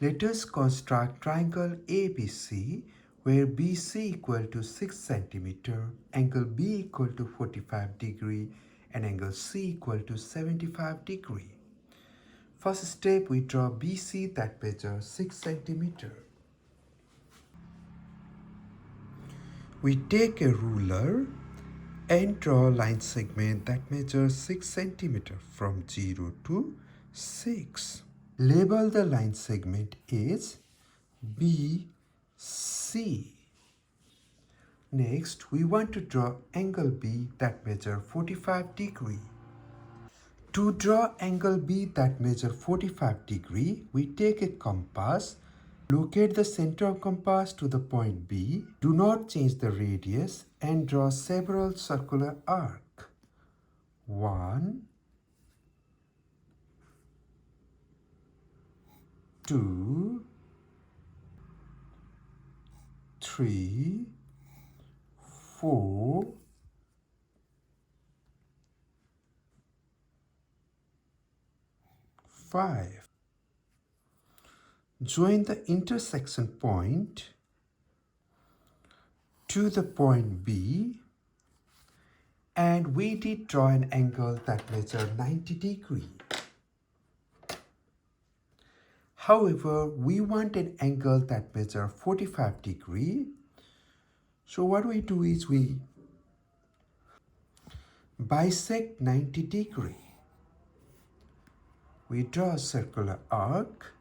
Let us construct triangle ABC where BC equal to 6 centimeter, angle B equal to 45 degree and angle C equal to 75 degree. First step, we draw BC that measures 6 centimeter. We take a ruler and draw a line segment that measures 6 centimeter from 0 to 6. Label the line segment as BC. Next, we want to draw angle B that measures 45 degree. To draw angle B that measures 45 degree, we take a compass. Locate the center of compass to the point B. Do not change the radius and draw several circular arcs. 1, 2, 3, 4, 5. Join the intersection point to the point B and we did draw an angle that measures 90 degree. However, we want an angle that measures 45 degree. So what we do is we bisect 90 degree. We draw a circular arc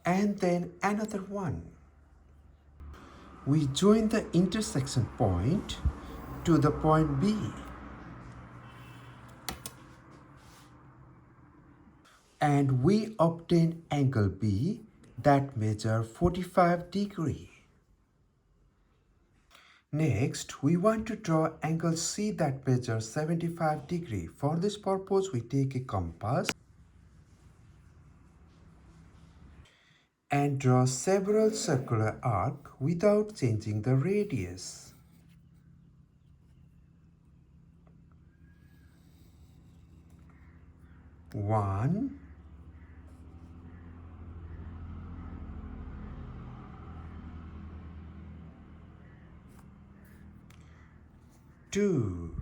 and then another one. We join the intersection point to the point B and we obtain angle B that measures 45 degree. Next, we want to draw angle C that measures 75 degree. For this purpose, we take a compass and draw several circular arcs without changing the radius. One, 2,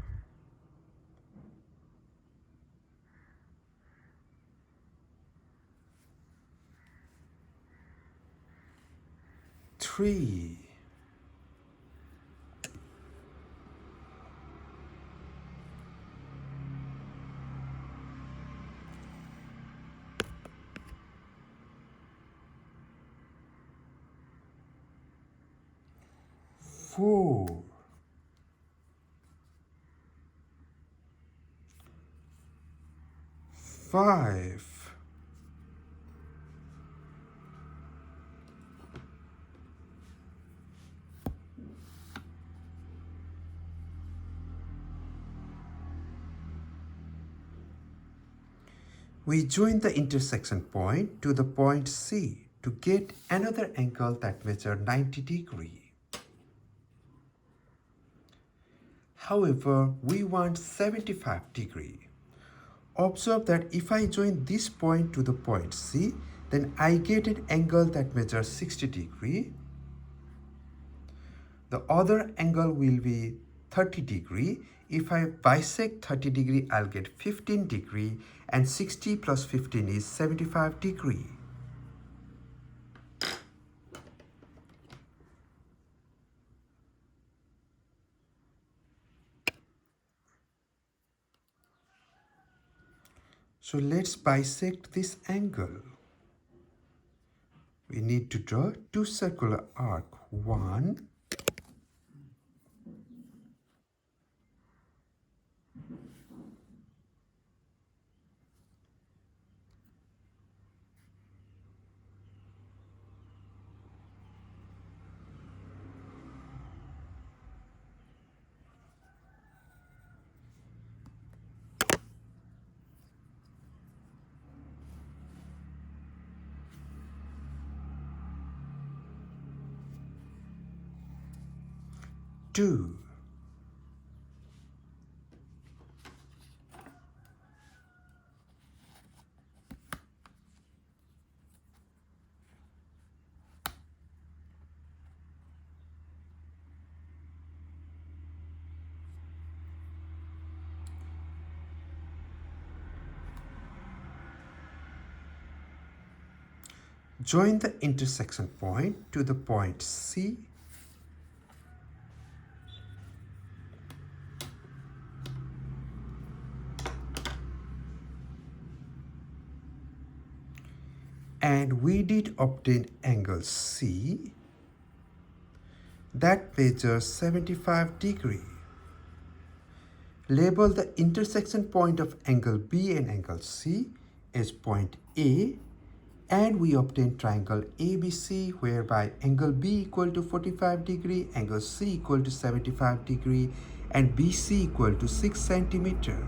3, 4, 5, 'We join the intersection point to the point C to get another angle that measures 90 degree. However, we want 75 degree. Observe that if I join this point to the point C, then I get an angle that measures 60 degree. The other angle will be 30 degree. If I bisect 30 degree, I'll get 15 degree and 60 plus 15 is 75 degree. So let's bisect this angle. We need to draw two circular arcs. 1, 2, 3, Join the intersection point to the point C. And we did obtain angle C that measures 75 degrees. Label the intersection point of angle B and angle C as point A, and we obtain triangle ABC whereby angle B equal to 45 degree, angle C equal to 75 degree, and BC equal to 6 centimeter.